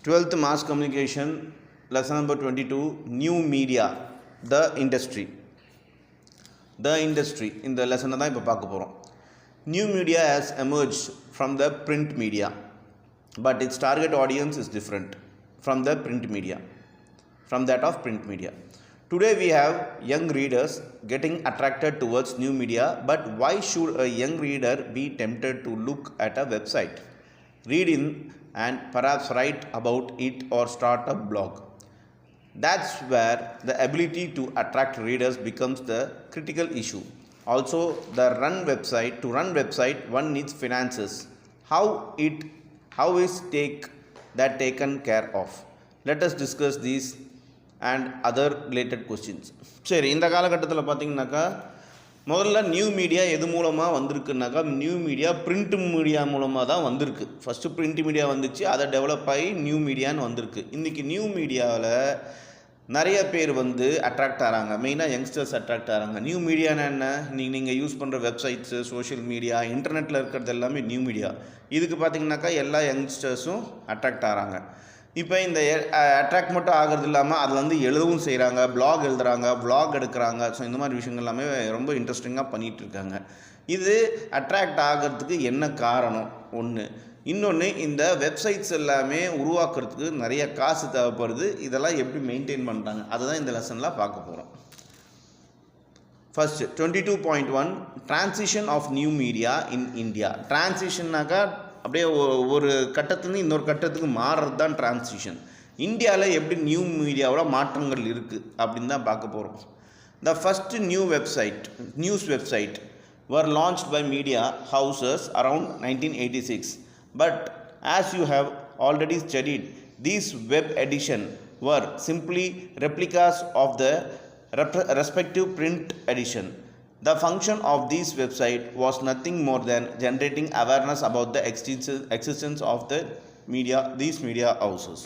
12th Mass Communication, lesson number 22, New Media, the Industry. The Industry, இந்த லெசனை தான் இப்போ பார்க்க போகிறோம். New media has emerged from the print media, but its target audience is different from the print media, from that of print media. Today we have young readers getting attracted towards new media, but why should a young reader be tempted to look at a website, read in and perhaps write about it or start a blog? That's where the ability to attract readers becomes the critical issue. Also, to run website one needs finances. How is that taken care of? Let us discuss these and other related questions. சரி, இந்த காலகட்டத்தில் பார்த்தீங்கன்னாக்கா முதல்ல new media எது மூலமாக வந்திருக்குனாக்கா new media print media மூலமாக தான் வந்திருக்கு. ஃபஸ்ட்டு பிரிண்ட் மீடியா வந்துச்சு, அதை டெவலப் ஆகி நியூ மீடியான்னு வந்திருக்கு. இன்றைக்கி நியூ மீடியாவில் நிறைய பேர் அட்ராக்ட் ஆகிறாங்க. மெயினாக யங்ஸ்டர்ஸ் அட்ராக்ட் ஆகிறாங்க. நியூ மீடியானா என்ன? நீங்கள் யூஸ் பண்ணுற வெப்சைட்ஸு, சோஷியல் மீடியா, இன்டர்நெட்டில் இருக்கிறது எல்லாமே நியூ மீடியா. இதுக்கு பார்த்திங்கனாக்கா எல்லா யங்ஸ்டர்ஸும் அட்ராக்ட் ஆகிறாங்க. இப்போ இந்த அட்ராக்ட் மட்டும் ஆகிறது இல்லாமல் அதில் எழுதவும் செய்கிறாங்க, பிளாக் எழுதுகிறாங்க, விளாக் எடுக்கிறாங்க. ஸோ இந்த மாதிரி விஷயங்கள் எல்லாமே ரொம்ப இன்ட்ரெஸ்டிங்காக பண்ணிகிட்ருக்காங்க. இது அட்ராக்ட் ஆகிறதுக்கு என்ன காரணம்? ஒன்று. இன்னொன்று, இந்த வெப்சைட்ஸ் எல்லாமே உருவாக்குறதுக்கு நிறைய காசு தேவைப்படுது. இதெல்லாம் எப்படி மெயின்டைன் பண்ணுறாங்க, அதை தான் இந்த லெசனில் பார்க்க போகிறோம். First 22.1 transition of new media in India. டிரான்சிஷன்னாக்கா அப்படியே ஒரு கட்டத்துலேருந்து இன்னொரு கட்டத்துக்கு மாறுறது தான் டிரான்சிஷன். இந்தியாவில் எப்படி நியூ மீடியாவோட மாற்றங்கள் இருக்குது அப்படின்னு தான் பார்க்க போகிறோம். The first news website were launched by media houses around 1986. But as you have already studied, these web editions were simply replicas of the respective print edition. The function of this website was nothing more than generating awareness about the existence of these media houses.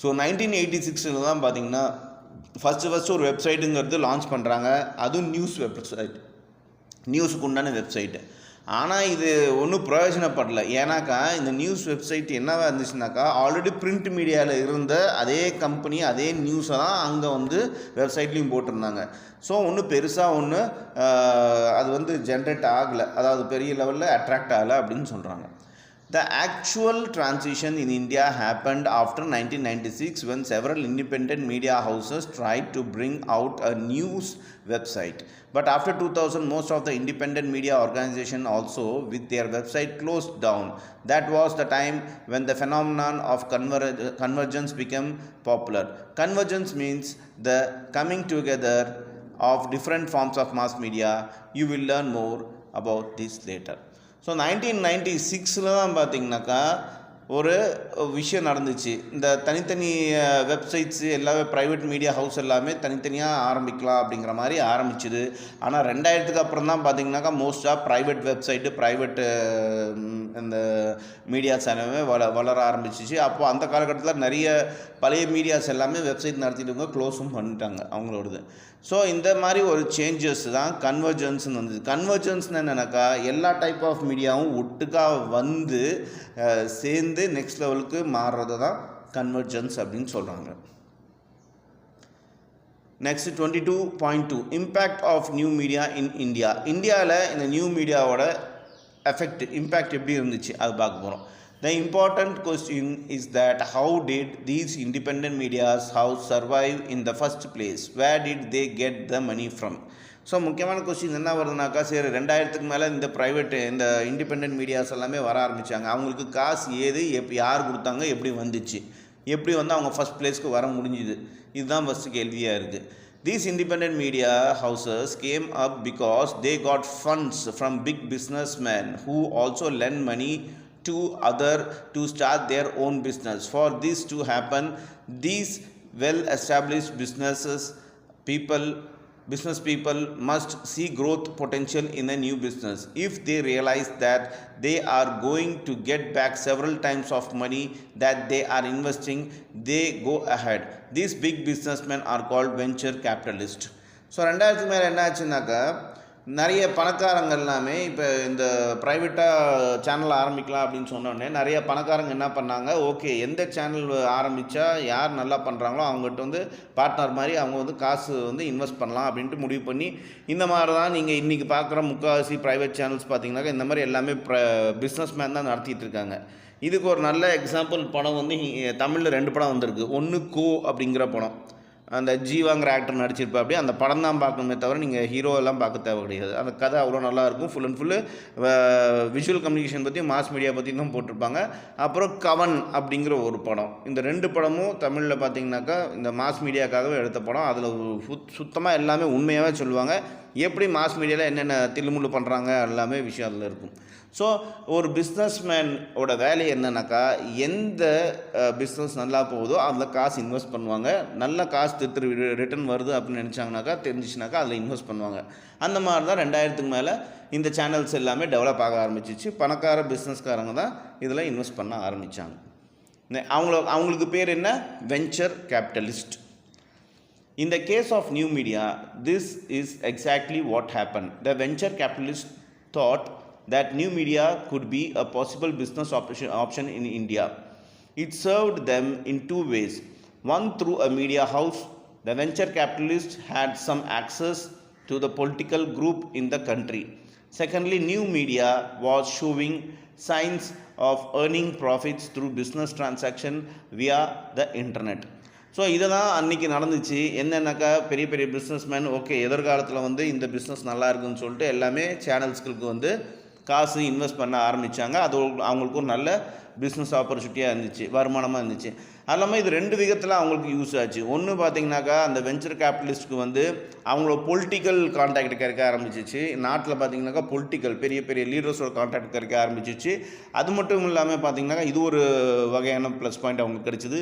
So 1986 தான் பார்த்தீங்கன்னா first ஒரு வெப்சைட்டுங்கிறது launch பண்ணுறாங்க. அதுவும் நியூஸுக்கு உண்டான website. ஆனால் இது ஒன்றும் பிரயோஜனப்படலை. ஏன்னாக்கா இந்த நியூஸ் வெப்சைட் என்னவாக இருந்துச்சுனாக்கா ஆல்ரெடி பிரிண்ட் மீடியாவில் இருந்த அதே கம்பெனி அதே நியூஸை தான் அங்கே வெப்சைட்லேயும் போட்டிருந்தாங்க. ஸோ ஒன்றும் பெருசாக அது ஜென்ரேட் ஆகலை, அதாவது பெரிய லெவலில் அட்ராக்ட் ஆகலை அப்படின்னு சொல்கிறாங்க. The actual transition in India happened after 1996 when several independent media houses tried to bring out a news website. But after 2000, most of the independent media organizations also with their website closed down. That was the time when the phenomenon of convergence became popular. Convergence means the coming together of different forms of mass media. You will learn more about this later. So 1996 தான் பார்த்திங்கனாக்கா ஒரு விஷயம் நடந்துச்சு. இந்த தனித்தனி websites எல்லாமே private media house எல்லாமே தனித்தனியாக ஆரம்பிக்கலாம் அப்படிங்கிற மாதிரி ஆரம்பிச்சுது. ஆனால் 2000க்கு அப்புறம் தான் பார்த்திங்கனாக்கா மோஸ்ட்டாக ப்ரைவேட் வெப்சைட்டு, ப்ரைவேட்டு இந்த மீடியாஸ் எல்லாமே வளர ஆரம்பிச்சிச்சு. அப்போது அந்த காலகட்டத்தில் நிறைய பழைய மீடியாஸ் எல்லாமே வெப்சைட் நடத்திட்டு க்ளோஸும் பண்ணிட்டாங்க அவங்களோடது. ஸோ இந்த மாதிரி ஒரு சேஞ்சஸ் தான் கன்வர்ஜென்ஸ்னு வந்தது. கன்வர்ஜென்ஸ்னு என்னென்னாக்கா எல்லா டைப் ஆஃப் மீடியாவும் ஒட்டுக்காக சேர்ந்து நெக்ஸ்ட் லெவலுக்கு மாறுறது தான் கன்வர்ஜென்ஸ் அப்படின்னு சொல்கிறாங்க. Next 22.2 impact of new media in India. இந்தியாவில் இந்த நியூ மீடியாவோட இம்பேக்ட் எப்படி இருந்துச்சு அது பார்க்க போகிறோம். The important question is that how did these independent media's house survive in the first place? Where did they get the money from? So முக்கியமான question என்ன வருதுனாக்கா, சரி 2000க்கு மேலே இந்த இண்டிபெண்ட் மீடியாஸ் எல்லாமே வர ஆரம்பித்தாங்க. அவங்களுக்கு காசு யார் கொடுத்தாங்க, எப்படி வந்துச்சு, எப்படி அவங்க ஃபஸ்ட் பிளேஸ்க்கு வர முடிஞ்சுது, இதுதான் ஃபஸ்ட்டு கேள்வியாக இருக்குது. These independent media houses came up because they got funds from big businessmen who also lent money to others to start their own business. For this to happen, these well-established business people must see growth potential in a new business. If they realize that they are going to get back several times of money that they are investing, they go ahead. These big businessmen are called venture capitalists. So 2000க்கு மேலே என்ன ஆச்சுனாக்கா நிறைய பணக்காரங்க எல்லாமே இப்போ இந்த ப்ரைவேட்டாக channel ஆரம்பிக்கலாம் அப்படின்னு சொன்னோடனே நிறைய பணக்காரங்க என்ன பண்ணாங்க, ஓகே எந்த சேனல் ஆரம்பித்தா யார் நல்லா பண்ணுறாங்களோ அவங்ககிட்ட வந்து பார்ட்னர் மாதிரி அவங்க வந்து காசு வந்து இன்வெஸ்ட் பண்ணலாம் அப்படின்ட்டு முடிவு பண்ணி இந்த மாதிரி தான் நீங்கள் இன்றைக்கி பார்க்குற முக்கால்வாசி ப்ரைவேட் சேனல்ஸ் பார்த்தீங்கன்னாக்கா இந்த மாதிரி எல்லாமே பிஸ்னஸ் மேன் தான் நடத்திட்டு இருக்காங்க. இதுக்கு ஒரு நல்ல எக்ஸாம்பிள் படம் வந்து தமிழில் 2 படம் வந்திருக்கு. ஒன்று கோ அப்படிங்கிற படம், அந்த ஜீவாங்கிற ஆக்டர் நடிச்சிருப்பா. அப்படி அந்த படம் தான் பார்க்கணுமே தவிர நீங்கள் ஹீரோ எல்லாம் பார்க்க தேவை கிடையாது. அந்த கதை அவ்வளோ நல்லாயிருக்கும். Full and full visual communication பற்றி மாஸ் மீடியா பற்றி தான் போட்டிருப்பாங்க. அப்புறம் கவன் அப்படிங்கிற ஒரு படம். இந்த 2 படமும் தமிழில் பார்த்தீங்கன்னாக்கா இந்த மாஸ் மீடியாக்காகவே எடுத்த படம். அதில் சுத்தமாக எல்லாமே உண்மையாகவே சொல்லுவாங்க. எப்படி மாஸ் மீடியாவில் என்னென்ன தில்லுமுள்ளு பண்ணுறாங்க எல்லாமே விஷயம் அதில் இருக்கும். ஸோ ஒரு பிஸ்னஸ்மேனோட வேலை என்னன்னாக்கா, எந்த பிஸ்னஸ் நல்லா போகுதோ அதில் காசு இன்வெஸ்ட் பண்ணுவாங்க. நல்ல காசு திருப்பி ரிட்டர்ன் வருது அப்படின்னு நினச்சாங்கனாக்கா, தெரிஞ்சிச்சுனாக்கா அதில் இன்வெஸ்ட் பண்ணுவாங்க. அந்த மாதிரி தான் 2000க்கு மேலே இந்த சேனல்ஸ் எல்லாமே டெவலப் ஆக ஆரம்பிச்சிச்சு. பணக்கார பிஸ்னஸ்காரங்க தான் இதில் இன்வெஸ்ட் பண்ண ஆரம்பித்தாங்க. அவங்களுக்கு பேர் என்ன, venture capitalist. In the case of new media, this is exactly what happened. The venture capitalists thought that new media could be a possible business option in India. It served them in 2 ways. One, through a media house. The venture capitalists had some access to the political group in the country. Secondly, new media was showing signs of earning profits through business transaction via the internet. So இதை தான் அன்றைக்கி நடந்துச்சு. என்னென்னாக்கா, பெரிய பெரிய businessman okay எதிர்காலத்தில் வந்து இந்த business நல்லா இருக்குன்னு சொல்லிட்டு எல்லாமே சேனல்ஸ்களுக்கு வந்து காசு இன்வெஸ்ட் பண்ண ஆரம்பித்தாங்க. அது அவங்களுக்கு ஒரு நல்ல பிஸ்னஸ் ஆப்பர்ச்சுனிட்டியாக இருந்துச்சு, வருமானமாக இருந்துச்சு. அது இல்லாமல் இது 2 விதத்தில் அவங்களுக்கு யூஸ் ஆச்சு. ஒன்று பார்த்திங்கனாக்கா, அந்த வெஞ்சர் கேபிட்டலிஸ்ட்டுக்கு வந்து அவங்களோட பொலிட்டிக்கல் கான்டாக்ட் கிடைக்க ஆரம்பிச்சிச்சு. நாட்டில் பார்த்திங்கனாக்கா பொலிட்டிக்கல் பெரிய பெரிய லீடர்ஸோட கான்டாக்ட் கிடைக்க ஆரம்பிச்சிச்சு. அது மட்டும் இல்லாமல் பார்த்திங்கனாக்கா இது ஒரு வகையான ப்ளஸ் பாயிண்ட் அவங்களுக்கு கிடைச்சிது.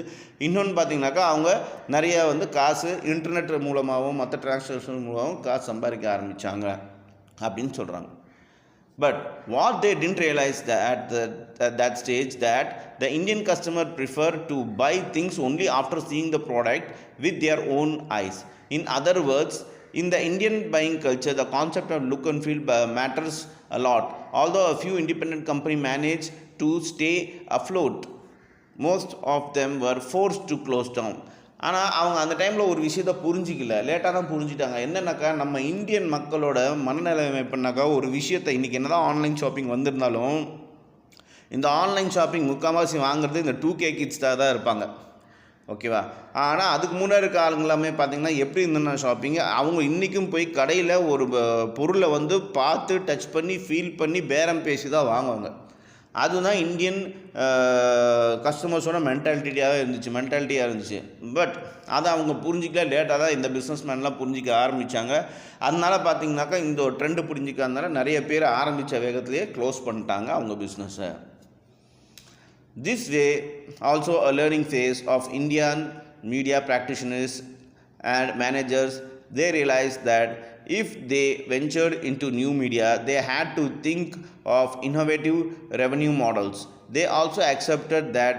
இன்னொன்று பார்த்திங்கனாக்கா, அவங்க நிறையா வந்து காசு இன்டர்நெட் மூலமாகவும் மற்ற டிரான்சாக்ஷன் மூலமாகவும் காசு சம்பாதிக்க ஆரம்பித்தாங்க அப்படின்னு சொல்கிறாங்க. But what they didn't realize at that stage that the Indian customer prefer to buy things only after seeing the product with their own eyes. In other words, in the Indian buying culture, the concept of look and feel matters a lot. Although a few independent companies managed to stay afloat, most of them were forced to close down. ஆனால் அவங்க அந்த டைமில் ஒரு விஷயத்தை புரிஞ்சிக்கல, லேட்டாக தான் புரிஞ்சிட்டாங்க. என்னென்னாக்கா, நம்ம Indian மக்களோட மனநிலைமை எப்படின்னாக்கா, ஒரு விஷயத்தை இன்றைக்கி என்ன தான் ஆன்லைன் ஷாப்பிங் வந்திருந்தாலும் இந்த ஆன்லைன் ஷாப்பிங் முக்கால்வாசி வாங்குறது இந்த 2K கிட்ஸ் தான் இருப்பாங்க, ஓகேவா. ஆனால் அதுக்கு முன்னாடி இருக்க ஆளுங்களாமே பார்த்திங்கன்னா எப்படி இருந்ததுன்னா ஷாப்பிங், அவங்க இன்றைக்கும் போய் கடையில் ஒரு பொருளை வந்து பார்த்து டச் பண்ணி ஃபீல் பண்ணி பேரம் பேசி தான் வாங்குவாங்க. அதுதான் இந்தியன் கஸ்டமர்ஸோட மென்டாலிட்டியாக இருந்துச்சு. பட் அதை அவங்க புரிஞ்சிக்கல, லேட்டாக தான் இந்த பிஸ்னஸ்மேன்லாம் புரிஞ்சிக்க ஆரம்பித்தாங்க. அதனால் பார்த்திங்கனாக்கா இந்த ஒரு ட்ரெண்டு புரிஞ்சிக்காதனால நிறைய பேர் ஆரம்பித்த வேகத்திலேயே க்ளோஸ் பண்ணிட்டாங்க அவங்க பிஸ்னஸை. This way also a learning phase of Indian media practitioners and managers. They realized that if they ventured into new media, they had to think of innovative revenue models. They also accepted that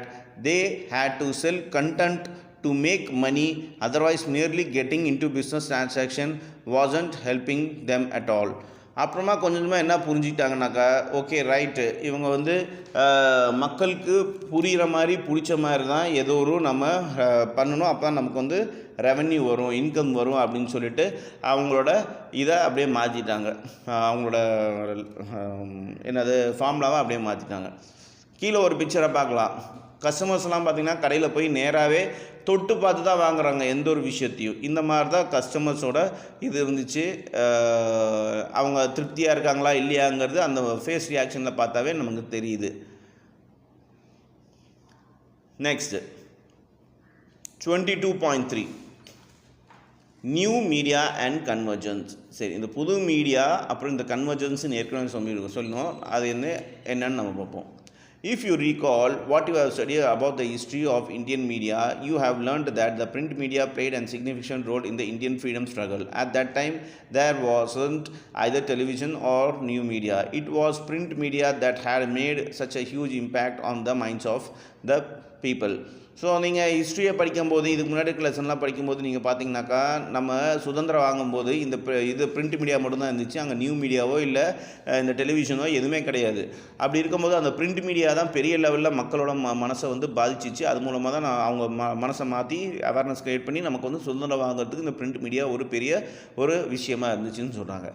they had to sell content to make money, otherwise merely getting into business transaction wasn't helping them at all. அப்புறமா கொஞ்சமாக என்ன புரிஞ்சுக்கிட்டாங்கனாக்கா, okay right, இவங்க வந்து மக்களுக்கு புரிகிற மாதிரி பிடிச்ச மாதிரி தான் ஏதோ ஒரு நம்ம பண்ணணும், அப்போ தான் நமக்கு வந்து ரெவன்யூ வரும், இன்கம் வரும் அப்படின்னு சொல்லிட்டு அவங்களோட இதை அப்படியே மாற்றிட்டாங்க. அவங்களோட என்னது ஃபார்முலாவை அப்படியே மாற்றிட்டாங்க. கீழே ஒரு பிக்சரை பார்க்கலாம். கஸ்டமர்ஸ்லாம் பார்த்திங்கன்னா கடையில் போய் நேராகவே தொட்டு பார்த்து தான் வாங்குறாங்க எந்த ஒரு விஷயத்தையும். இந்த மாதிரி தான் கஸ்டமர்ஸோட இது இருந்துச்சு. அவங்க திருப்தியாக இருக்காங்களா இல்லையாங்கிறது அந்த ஃபேஸ் ரியாக்ஷனில் பார்த்தாவே நமக்கு தெரியுது. Next 22.3 new media and convergence. சரி, இந்த புது மீடியா அப்புறம் இந்த கன்வர்ஜென்ஸ்னு ஏற்கனவே சொல்லணும். அது என்னன்னு நம்ம பார்ப்போம். If you recall what you have studied about the history of Indian media, you have learned that the print media played a significant role in the Indian freedom struggle. At that time, there wasn't either television or new media. It was print media that had made such a huge impact on the minds of the people. So நீங்கள் ஹிஸ்ட்ரியை படிக்கும்போது இதுக்கு முன்னாடி லெசன்லாம் படிக்கும்போது நீங்கள் பார்த்தீங்கன்னாக்கா நம்ம சுதந்திரம் வாங்கும்போது இது பிரிண்ட் மீடியா மட்டும்தான் இருந்துச்சு. அங்கே நியூ மீடியாவோ இல்லை இந்த டெலிவிஷனோ எதுவுமே கிடையாது. அப்படி இருக்கும்போது அந்த பிரிண்ட் மீடியா தான் பெரிய லெவலில் மக்களோட மனசை வந்து பாதிச்சிச்சு. அது மூலமாக தான் அவங்க மனசை மாற்றி அவேர்னஸ் க்ரியேட் பண்ணி நமக்கு வந்து சுதந்திரம் வாங்குறதுக்கு இந்த பிரிண்ட் மீடியா ஒரு பெரிய ஒரு விஷயமா இருந்துச்சுன்னு சொல்கிறாங்க.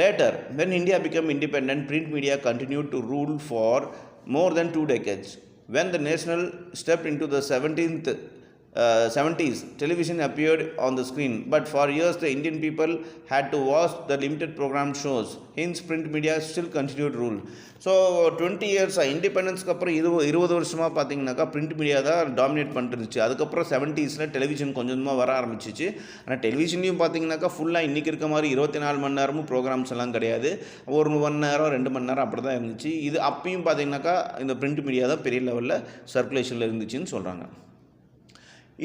Later, when India became independent, print media continued to rule for more than 2 decades. When the nation stepped into the 70s, television appeared on the screen, but for years the Indian people had to watch the limited program shows. Hence, print media still continued to rule. So, 20 years இண்டிபெண்டன்ஸ்க்கு அப்புறம் 20 வருஷமாக பார்த்தீங்கன்னாக்கா print media தான் dominate பண்ணிருந்துச்சு. அதுக்கப்புறம் 70s television கொஞ்சமாக வர ஆரம்பிச்சிச்சு. ஆனால் டெலிவிஷன்லையும் பார்த்தீங்கன்னாக்கா ஃபுல்லாக இன்றைக்கி இருக்க மாதிரி 24 மணி நேரமும் ப்ரோக்ராம்ஸ் எல்லாம் கிடையாது. 1 மணி நேரம் 2 மணி நேரம் அப்படி தான் இருந்துச்சு. இது அப்பயும் பார்த்தீங்கன்னாக்கா இந்த பிரிண்ட் மீடியா தான் பெரிய லெவலில் சர்க்குலேஷனில் இருந்துச்சுன்னு சொல்கிறாங்க.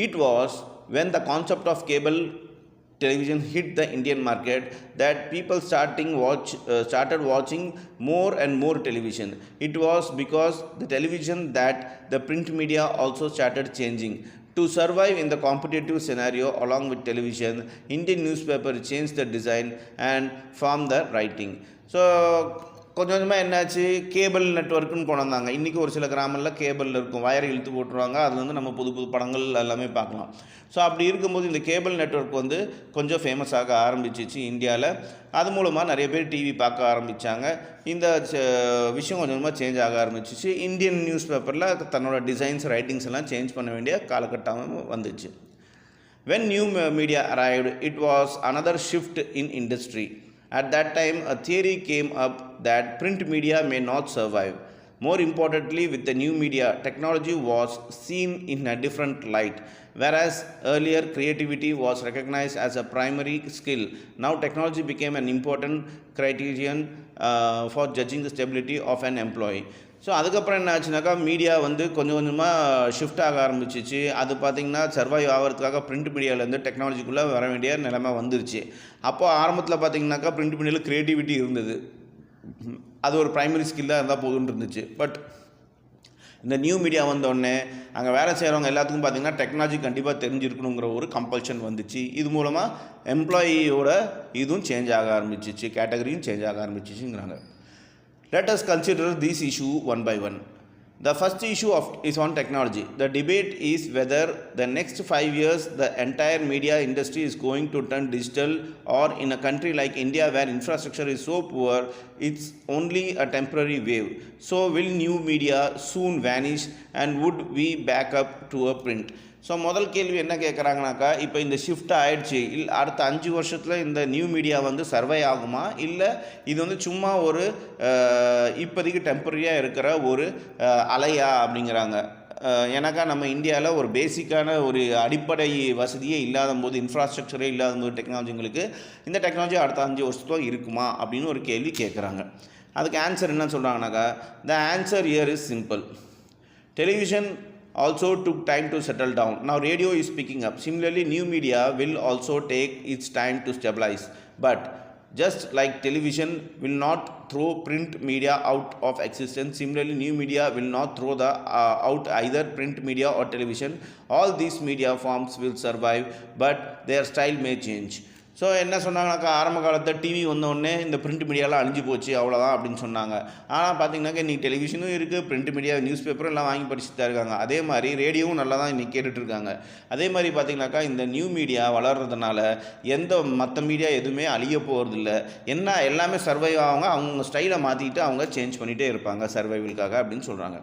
It was when the concept of cable television hit the Indian market that people started watching more and more television. It was because the television that the print media also started changing. To survive in the competitive scenario along with television, Indian newspaper changed the design and form the writing. So கொஞ்சம் கொஞ்சமாக என்னாச்சு, cable நெட்ஒர்க்குன்னு கொண்டு வந்தாங்க. இன்றைக்கி ஒரு சில கிராமங்களில் cable இருக்கும், வயரை இழுத்து போட்டுருவாங்க. அதில் வந்து நம்ம புது புது படங்கள் எல்லாமே பார்க்கலாம். ஸோ அப்படி இருக்கும்போது இந்த கேபிள் நெட்ஒர்க் வந்து கொஞ்சம் ஃபேமஸ் ஆக ஆரம்பிச்சிச்சு இந்தியாவில். அது மூலமாக நிறைய பேர் டிவி பார்க்க ஆரம்பித்தாங்க. இந்த விஷயம் கொஞ்சம் கொஞ்சமாக சேஞ்ச் ஆக ஆரம்பிச்சிச்சு. இந்தியன் நியூஸ் பேப்பரில் தன்னோட டிசைன்ஸ் ரைட்டிங்ஸ் எல்லாம் சேஞ்ச் பண்ண வேண்டிய காலகட்டம் வந்துச்சு. When new media arrived, it was another shift in industry. At that time, a theory came up that print media may not survive. More importantly, with the new media, technology was seen in a different light. Whereas earlier creativity was recognized as a primary skill, now technology became an important criterion for judging the stability of an employee. So அதுக்கப்புறம் என்ன ஆச்சுனாக்கா media வந்து கொஞ்சம் கொஞ்சமாக shift ஆக ஆரம்பிச்சிச்சு. அது பார்த்திங்கன்னா survive ஆகிறதுக்காக பிரிண்ட் மீடியாவிலேருந்து டெக்னாலஜிக்குள்ளே வர வேண்டிய நிலைமை வந்துருச்சு. அப்போது ஆரம்பத்தில் பார்த்திங்கனாக்கா பிரிண்ட் மீடியாவில் க்ரியேட்டிவிட்டி இருந்தது, அது ஒரு ப்ரைமரி ஸ்கில்லாக இருந்தால் போதுன்னு இருந்துச்சு. பட் இந்த நியூ மீடியா வந்தோடனே அங்கே வேலை செய்கிறவங்க எல்லாத்துக்கும் பார்த்திங்கன்னா டெக்னாலஜி கண்டிப்பாக தெரிஞ்சிருக்கணுங்கிற ஒரு கம்பல்ஷன் வந்துச்சு. இது மூலமாக எம்ப்ளாயியோட இதுவும் சேஞ்ச் ஆக ஆரம்பிச்சிச்சு, கேட்டகரியும் சேஞ்ச் ஆக ஆரம்பிச்சிச்சுங்கிறாங்க. Let us consider this issue one by one. The first issue is on technology. The debate is whether the next 5 years the entire media industry is going to turn digital, or in a country like India where infrastructure is so poor, it's only a temporary wave. So will new media soon vanish and would we back up to a print? So முதல் கேள்வி என்ன கேட்குறாங்கனாக்கா, இப்போ இந்த shift ஆகிடுச்சு, அடுத்த 5 வருஷத்தில் இந்த new media வந்து சர்வை ஆகுமா, இல்லை இது வந்து சும்மா ஒரு இப்போதைக்கு டெம்பரரியாக இருக்கிற ஒரு அலையா அப்படிங்கிறாங்க. ஏன்னாக்கா நம்ம இந்தியாவில் ஒரு பேசிக்கான ஒரு அடிப்படை வசதியே இல்லாத போது, இன்ஃப்ராஸ்ட்ரக்சரே இல்லாத போது டெக்னாலஜிங்களுக்கு இந்த டெக்னாலஜி அடுத்த 5 வருஷத்தில் இருக்குமா அப்படின்னு ஒரு கேள்வி கேட்குறாங்க. அதுக்கு ஆன்சர் என்ன சொல்கிறாங்கனாக்கா, the answer here is simple. Television also took time to settle down. Now radio is picking up. Similarly, new media will also take its time to stabilize. But just like television will not throw print media out of existence, similarly new media will not throw out either print media or television. All these media forms will survive, but their style may change. So என்ன சொன்னாங்கனாக்கா, ஆரம்ப காலத்தில் TV வந்தோடனே இந்த print மீடியாலாம் அழிஞ்சு போச்சு அவ்வளோதான் அப்படின்னு சொன்னாங்க. ஆனால் பார்த்தீங்கன்னாக்கா இன்றைக்கி டெலிவிஷனும் இருக்குது, பிரிண்ட் மீடியா நியூஸ் பேப்பரும் எல்லாம் வாங்கி படிச்சுட்டு தான் இருக்காங்க. அதே மாதிரி ரேடியோவும் நல்லா தான் இன்றைக்கி கேட்டுட்ருக்காங்க. அதே மாதிரி பார்த்திங்கனாக்கா இந்த நியூ மீடியா வளர்கிறதுனால எந்த மற்ற மீடியா எதுவுமே அழிய போகிறதில்ல. என்ன எல்லாமே சர்வைவ் ஆகுங்க, அவங்க ஸ்டைலை மாற்றிக்கிட்டு அவங்க சேஞ்ச் பண்ணிகிட்டே இருப்பாங்க சர்வைவலுக்காக அப்படின்னு சொல்கிறாங்க.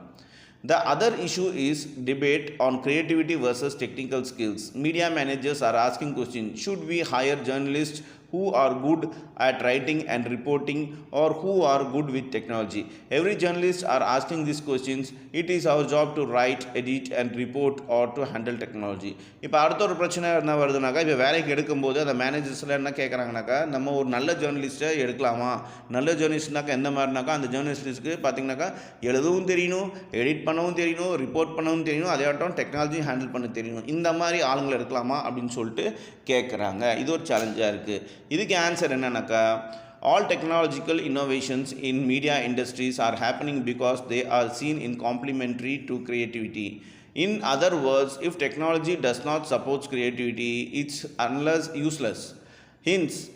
The other issue is debate on creativity versus technical skills. Media managers are asking questions. Should we hire journalists who are good at writing and reporting, or who are good with technology? Every journalist are asking these questions. It is our job to write, edit and report, or to handle technology. இப்போ அடுத்த ஒரு பிரச்சனை என்ன வருதுனாக்கா, இப்போ வேலைக்கு எடுக்கும்போது அந்த மேனேஜர்ஸில் என்ன கேட்குறாங்கனாக்கா, நம்ம ஒரு நல்ல ஜேர்னலிஸ்ட்டை எடுக்கலாமா? நல்ல ஜேர்னலிஸ்ட்னாக்கா எந்த மாதிரினாக்கா, அந்த ஜேர்னலிஸ்ட்டுக்கு பார்த்திங்கனாக்கா எழுதவும் தெரியணும், எடிட் பண்ணவும் தெரியணும், ரிப்போர்ட் பண்ணவும் தெரியணும், அதேட்டம் டெக்னாலஜி ஹேண்டில் பண்ண தெரியணும். இந்த மாதிரி ஆளுங்களை எடுக்கலாமா அப்படின்னு சொல்லிட்டு கேட்குறாங்க. இது ஒரு சேலஞ்சாக இருக்குது. இதுக்கு ஆன்சர் என்னன்னாக்கா, All technological innovations in media industries are happening because they are seen in complementary to creativity. In other words, if technology does not support creativity, it's unless useless. Hence,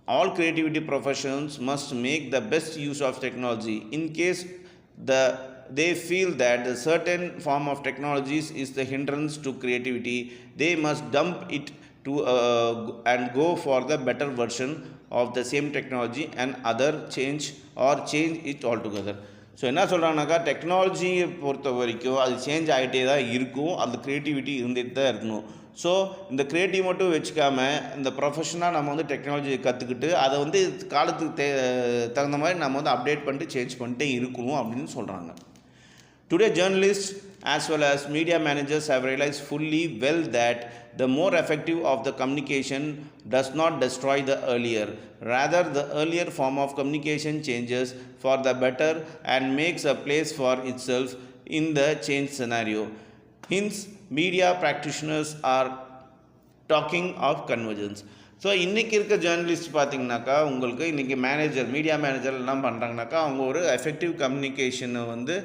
all creativity professions must make the best use of technology. In case they feel that a certain form of technologies is the hindrance to creativity, they must dump it to and go for the better version of the same technology and other change it altogether. So என்ன சொல்கிறாங்கனாக்கா, டெக்னாலஜியை பொறுத்த வரைக்கும் அது change ஆகிட்டே தான் இருக்கும், அது creativity இருந்துகிட்டு தான் இருக்கணும். ஸோ இந்த க்ரியேட்டிவ் மட்டும் வச்சுக்காம இந்த ப்ரொஃபஷனாக நம்ம வந்து டெக்னாலஜியை கற்றுக்கிட்டு அதை வந்து காலத்துக்கு தகுந்த மாதிரி நம்ம வந்து அப்டேட் பண்ணிட்டு சேஞ்ச் பண்ணிட்டே இருக்கணும் அப்படின்னு சொல்கிறாங்க. Today, journalists as well as media managers have realized fully well that the more effective of the communication does not destroy the earlier. Rather, the earlier form of communication changes for the better and makes a place for itself in the change scenario. Hence, media practitioners are talking of convergence. So இன்றைக்கி இருக்க journalist பார்த்திங்கனாக்கா, உங்களுக்கு இன்றைக்கி media manager எல்லாம் பண்ணுறாங்கனாக்கா, அவங்க ஒரு effective கம்யூனிகேஷனை வந்து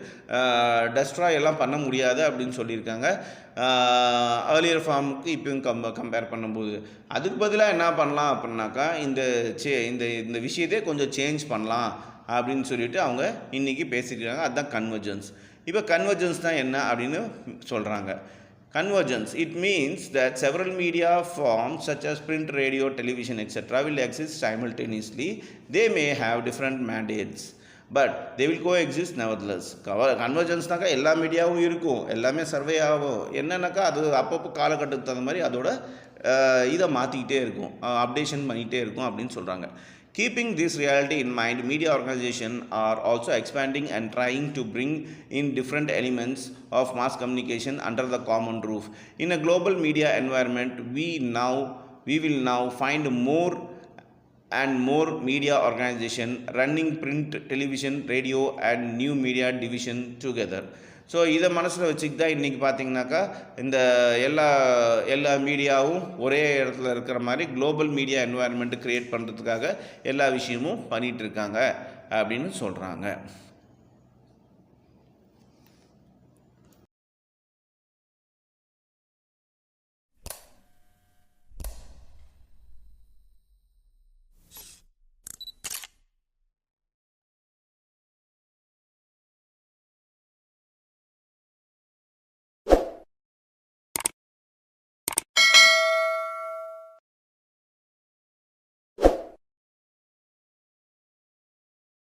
destroy எல்லாம் பண்ண முடியாது அப்படின்னு சொல்லியிருக்காங்க. ஏர்லியர் ஃபார்முக்கு இப்போயும் கம்பேர் பண்ணும்போது அதுக்கு பதிலாக என்ன பண்ணலாம் அப்படின்னாக்கா, இந்த விஷயத்தை கொஞ்சம் சேஞ்ச் பண்ணலாம் அப்படின்னு சொல்லிட்டு அவங்க இன்றைக்கி பேசிக்கிறாங்க. அதுதான் கன்வர்ஜென்ஸ். இப்போ கன்வர்ஜென்ஸ் தான் என்ன அப்படின்னு சொல்கிறாங்க. Convergence, it means that several media forms such as print, radio, television, etc. will exist simultaneously. They may have different mandates, but they will coexist nevertheless. கன்வர்ஜென்ஸ்னாக்கா எல்லா மீடியாவும் இருக்கும், எல்லாமே சர்வே ஆகும். என்னன்னாக்கா அது அப்பப்போ காலகட்டத்துக்கு தகுந்த மாதிரி அதோட இதை மாற்றிக்கிட்டே இருக்கும், அப்டேஷன் பண்ணிகிட்டே இருக்கும் அப்படின்னு சொல்கிறாங்க. Keeping this reality in mind, media organizations are also expanding and trying to bring in different elements of mass communication under the common roof. In a global media environment, we will now find more and more media organizations running print, television, radio and new media division together. So இதை மனசில் வச்சுக்கிட்டு தான் இன்றைக்கி பார்த்திங்கனாக்கா இந்த எல்லா மீடியாவும் ஒரே இடத்துல இருக்கிற மாதிரி குளோபல் மீடியா என்வாயர்மெண்ட்டு க்ரியேட் பண்ணுறதுக்காக எல்லா விஷயமும் பண்ணிகிட்ருக்காங்க அப்படின்னு சொல்கிறாங்க.